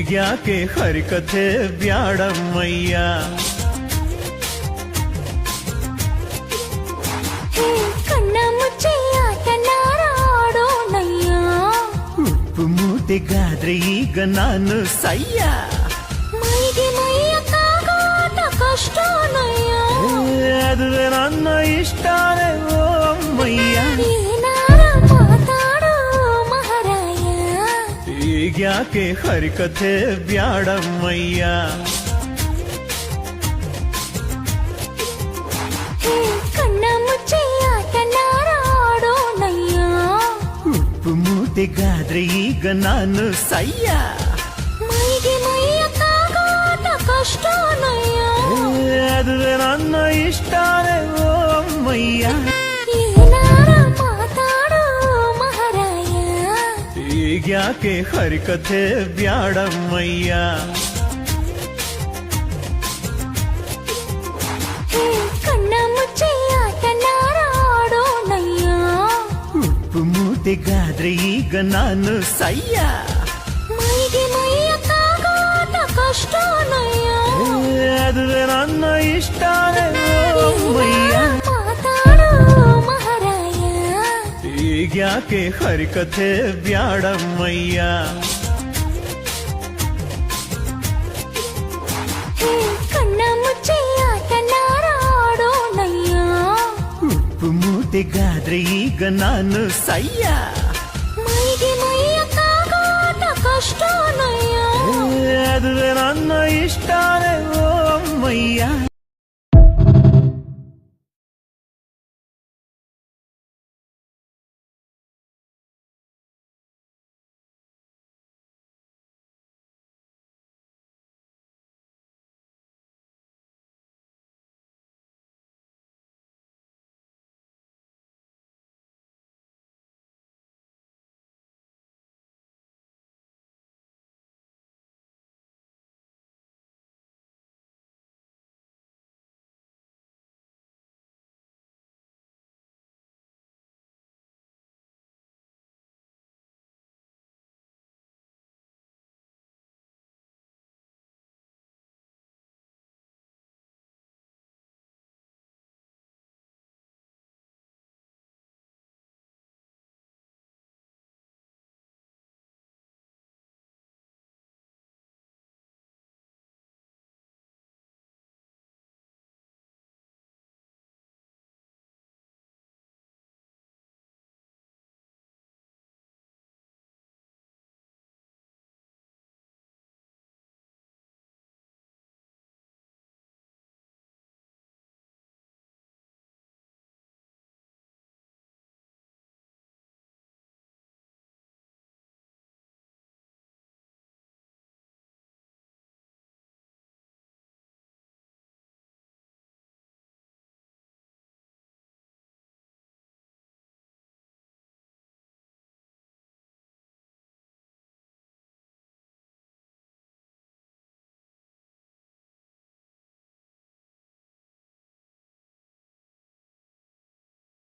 ಈಗ್ಯಾಕೆ ಹರಿಕಥೆ ಬ್ಯಾಡಮ್ಮಯ್ಯ. ಕಣ್ಣ ಮುಚ್ಚಿ ಆಟನಾಡೋಣಯ್ಯ. ಉಪ್ಪು ಮೂಟೆಗಾದ್ರೆ ಈಗ ನಾನು ಸಯ್ಯ. ಮೈಗೆ ಮೈಯ ಕಾಗಾಟ ಕಷ್ಟನಯ್ಯ. ಅದುವೆ ನನ್ನ ಇಷ್ಟಾನೆ ಓ ಅಮ್ಮಯ್ಯ. ಏನಾರ ಮಾತಾಡೋ ಮಹಾರಾಯ. ಈಗ್ಯಾಕೆ ಹರಿಕಥೆ ಬ್ಯಾಡಮ್ಮಯ್ಯ. ಕಣ್ಣ ಮುಚ್ಚಿ ಆಟನಾಡೋಣಯ್ಯ. ಉಪ್ಪು ಮೂಟೆಗಾದ್ರೆ ಈಗ ನಾನು ಸಯ್ಯ. ಮೈಗೆ ಮೈಯ ಕಾಗಾಟ ಕಷ್ಟನಯ್ಯ. ಅದುವೆ ನನ್ನ ಇಷ್ಟಾನೆ ಓ ಅಮ್ಮಯ್ಯ. ಏನಾರ ಮಾತಾಡೋ ಮಹಾರಾಯ. ಈಗ್ಯಾಕೆ ಹರಿಕಥೆ ಬ್ಯಾಡಮ್ಮಯ್ಯ. ಕಣ್ಣ ಮುಚ್ಚಿ ಆಟನಾಡೋಣಯ್ಯ. ಉಪ್ಪು ಮೂಟೆಗಾದ್ರೆ ಈಗ ನಾನು ಸಯ್ಯ. ಮೈಗೆ ಮೈಯ ಕಾಗಾಟ ಕಷ್ಟನಯ್ಯ. ಅದುವೆ ನನ್ನ ಇಷ್ಟಾನೆ ಓ ಅಮ್ಮಯ್ಯ. ಮಾತಾಡೋ ಮಹಾರಾಯ. ಈಗ್ಯಾಕೆ ಹರಿಕಥೆ ಬ್ಯಾಡಮ್ಮಯ್ಯ. ಕಣ್ಣ ಮುಚ್ಚಿ ಆಟನಾಡೋಣಯ್ಯ. ಉಪ್ಪು ಮೂಟೆಗಾದ್ರೆ ಈಗ ನಾನು ಸಯ್ಯ. ಮೈಗೆ ಮೈಯ ಕಾಗಾಟ ಕಷ್ಟನಯ್ಯ. ಅದುವೆ ನನ್ನ ಇಷ್ಟಾನೆ ಓ ಅಮ್ಮಯ್ಯ.